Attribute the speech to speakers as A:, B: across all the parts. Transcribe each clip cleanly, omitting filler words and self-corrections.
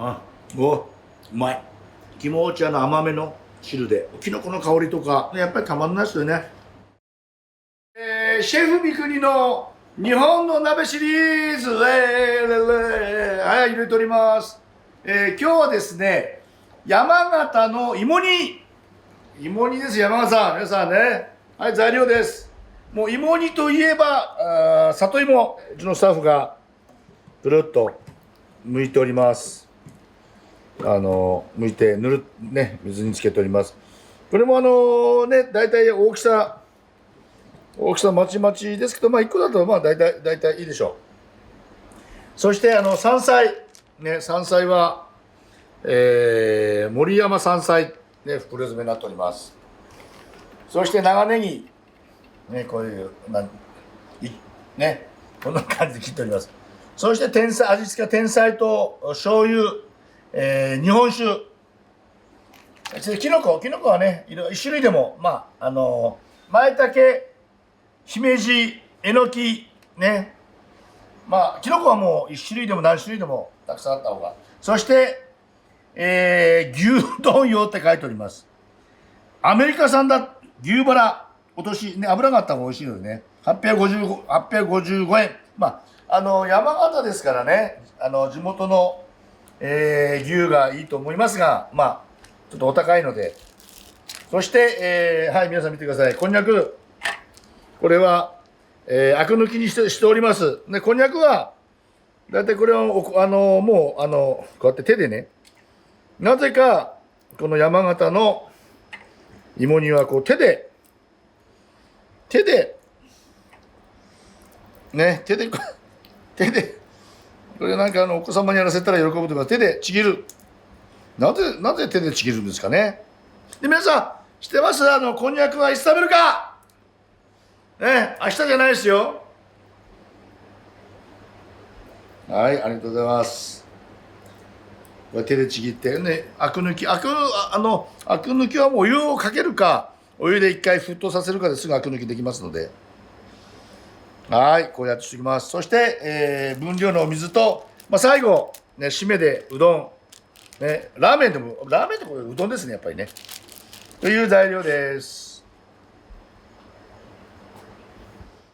A: あ、うまい。気持ち甘めの汁で、きのこの香りとか、やっぱりたまんないですよね。シェフ三国の日本の鍋シリーズ、はい、入れております。今日はですね、山形の芋煮。芋煮です、山形さん。皆さんね。はい、材料です。もう芋煮といえば、里芋。うちのスタッフがぐるっと剥いております。剥いてね、水につけております。これもね、大体大きさまちまちですけど、まあ1個だとまあ大体いいでしょう。そして山菜。ね、山菜は、森山山菜、ね、袋詰めになっております。そして長ネギ。ね、こういう、ね、こんな感じで切っております。そして味付けは天菜と醤油、日本酒。きのこはね、一種類でも、まあ、舞茸、姫路、えのき、ね。まあ、きのこはもう一種類でも何種類でもたくさんあった方が。そして、牛丼用って書いております。アメリカ産だ、牛バラ。今年ね、油があった方が美味しいのでね。855円。まあ、山形ですからね、地元の、牛がいいと思いますが、まあ、ちょっとお高いので。そして、はい、皆さん見てください。こんにゃく。これは、アク抜きにしております。で、こんにゃくは、だいたいこれを、もう、こうやって手でね、なぜか、この山形の芋煮は、こう手で、ね、手で、これなんかお子様にやらせたら喜ぶとか、手でちぎる。なぜ手でちぎるんですかね。で、皆さん、知ってます？こんにゃくはいつ食べるか？ね、明日じゃないですよ。はい、ありがとうございます。これ手でちぎってね、アク抜きはもうお湯をかけるか、お湯で一回沸騰させるかですぐアク抜きできますので。はい、こうやってしておきます。そして、分量のお水と、まあ、最後、ね、締めでうどん。ね、ラーメンってこれうどんですね、やっぱりね。という材料です。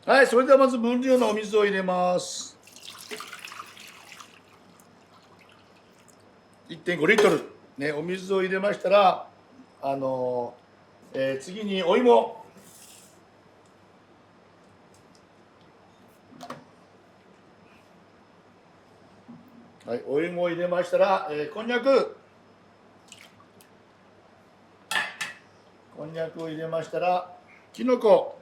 A: はい、それではまず分量のお水を入れます。1.5リットル。ね、お水を入れましたら、次にお芋。はい、お芋を入れましたら、こんにゃくを入れましたら、きのこ。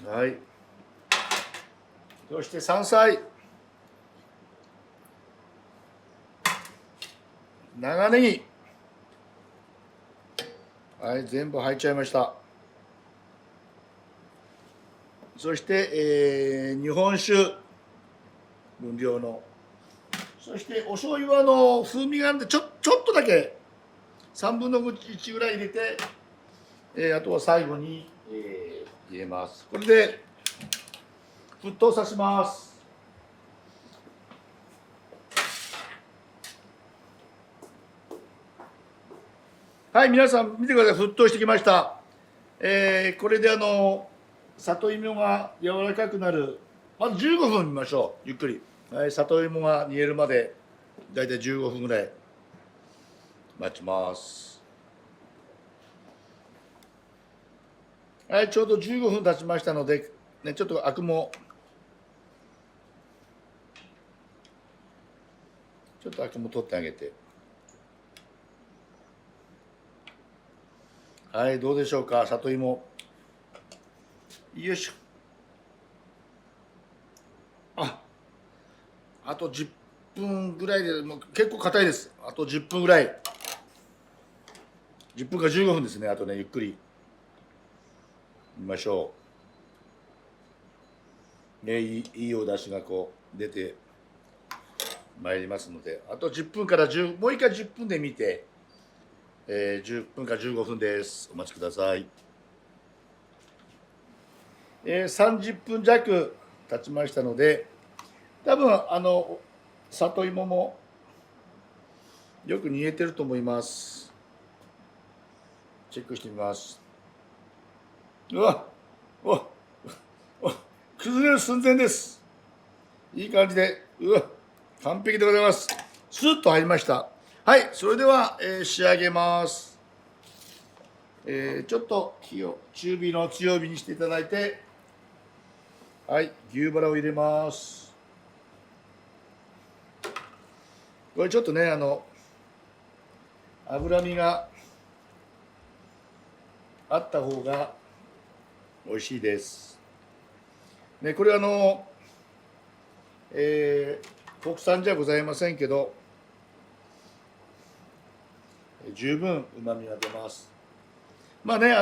A: はい。そして山菜。長ネギ。はい、全部入っちゃいました。そして、日本酒。分量の。そしてお醤油は風味があるんでちょっとだけ3分の1ぐらい入れて、あとは最後に、入れます。これで沸騰させます。はい、皆さん見てください。沸騰してきました。これで里芋が柔らかくなる。まず15分見ましょう。ゆっくり。はい、里芋が煮えるまでだいたい15分ぐらい待ちます。はい、ちょうど15分経ちましたので、ね、ちょっとアクも取ってあげて。はい、どうでしょうか、里芋。よいしょ。あと10分ぐらいで、もう結構硬いです。あと10分ぐらい。10分か15分ですね。あとね、ゆっくり見ましょう。ね、いいお出汁がこう出てまいりますので、あと10分からもう一回10分で見て、10分か15分です。お待ちください。30分弱経ちましたので、多分里芋もよく煮えてると思います。チェックしてみます。うわお崩れる寸前です。いい感じで、完璧でございます。スーッと入りました。はい、それでは、仕上げます。ちょっと火を中火の強火にしていただいて、はい、牛バラを入れます。これちょっとね、脂身があった方が美味しいです。ね、これ国産じゃございませんけど、十分うまみが出ます。まあね、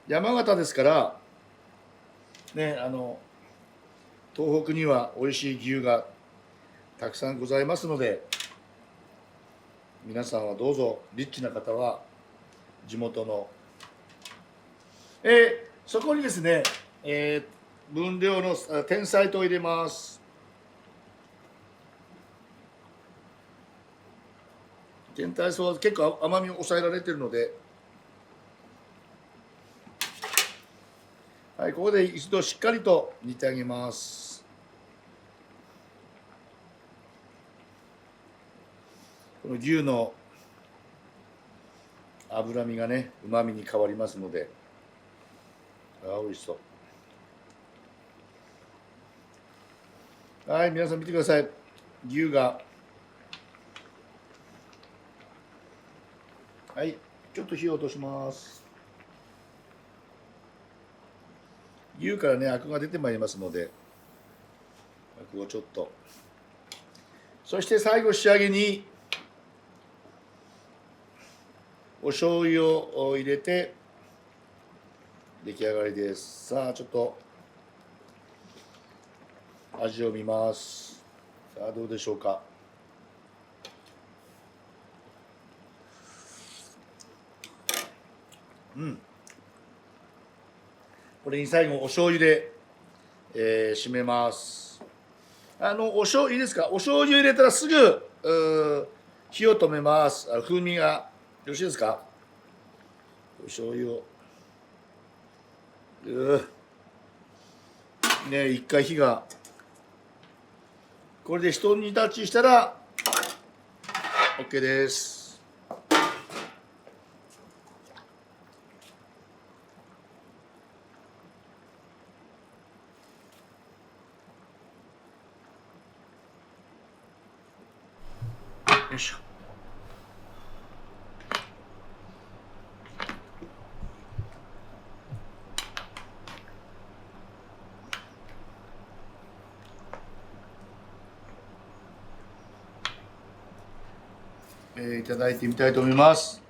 A: 山形ですからね、東北には美味しい牛がたくさんございますので、皆さんはどうぞ、リッチな方は地元の、そこにですね、分量の天菜糖を入れます。天菜糖は結構甘みを抑えられているので、はい、ここで一度しっかりと煮てあげます。この牛の脂身がね、うまみに変わりますので、美味しそう。はい、皆さん見てください。牛が、はい、ちょっと火を落とします。牛からね、アクが出てまいりますので、アクをちょっと。そして最後仕上げに、お醤油を入れて、出来上がりです。さあ、ちょっと、味を見ます。さあ、どうでしょうか。これに最後お醤油で、締めます。お醤油いいですか。お醤油入れたらすぐ火を止めます。風味がよろしいですか。お醤油をね、一回火がこれで一煮立ちしたら OK です。よいしょ。いただいてみたいと思います。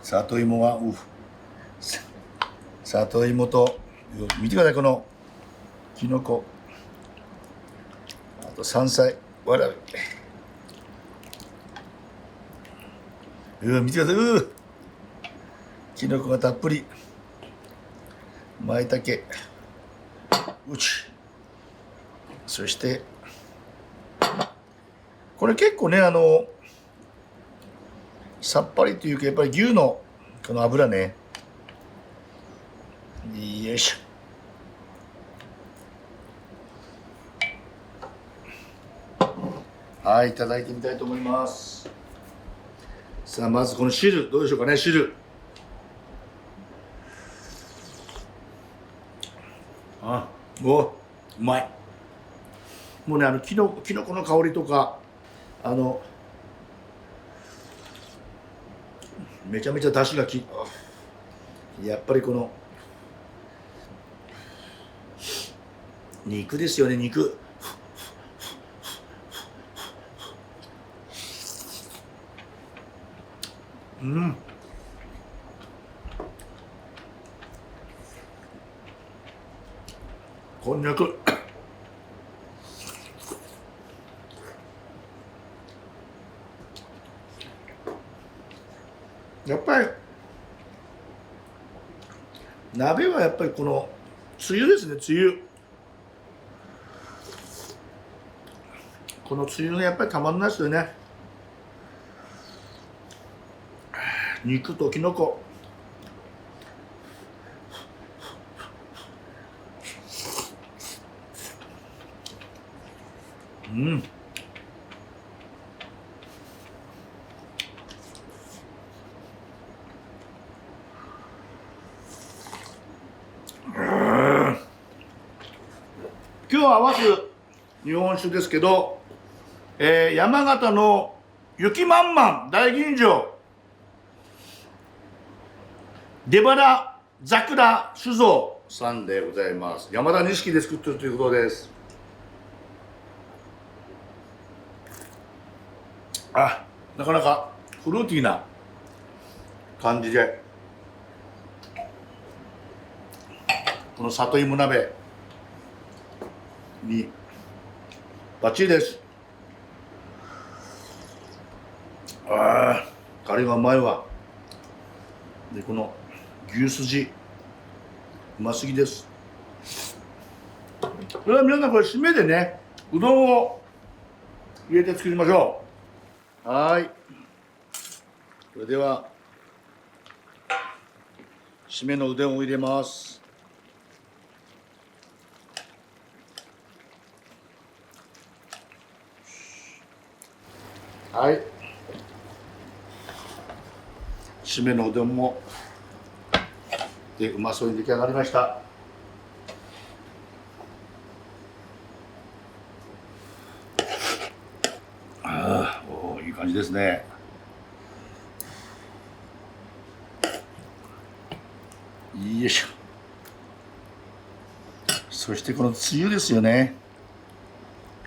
A: 里芋が里芋と見てください、このきのこ、あと山菜わらび、見てください。きのこがたっぷり、まいたけ、そしてこれ結構ね、さっぱりというか、やっぱり牛のこの脂ね、よいしょ。はい、いただいてみたいと思います。さあ、まずこの汁どうでしょうかね。汁、うまい。もうね、きのこの香りとか、めちゃめちゃ出汁がやっぱりこの肉ですよね。肉、こんにゃく、やっぱり鍋はやっぱりこのつゆですね、つゆ。このつゆがやっぱりたまんないですよね。肉ときのこ。うん。今日合わす日本酒ですけど、山形の雪まんまん大吟醸出花桜酒造さんでございます。山田錦で作ってるということです。あ、なかなかフルーティーな感じで、この里芋鍋にバッチリです。ああ、カレーがうまいわ。で、この牛すじうますぎです。それは皆さんこれ締めでね、うどんを入れて作りましょう。はい、それでは締めのうどんを入れます。はい、締めのうどんもでうまそうに出来上がりました。ああ、おー、いい感じですね。よいしょ。そしてこのつゆですよね。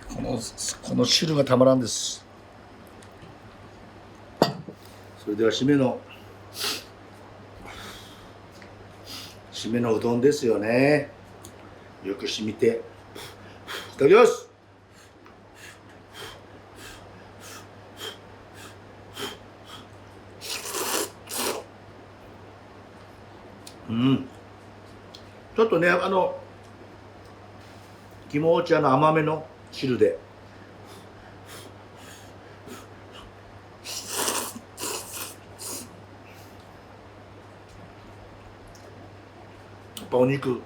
A: この汁がたまらんです。それでは締めのうどんですよね。よく染みていただきます。うん、ちょっとね、肝茶の甘めの汁でやっぱお肉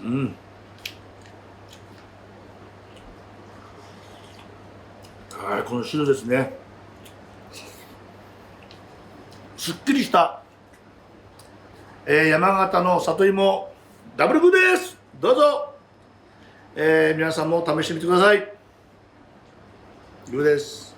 A: うん、はい、この汁ですね。すっきりした、山形の里芋ダブル具です。どうぞ、皆さんも試してみてください。グーです。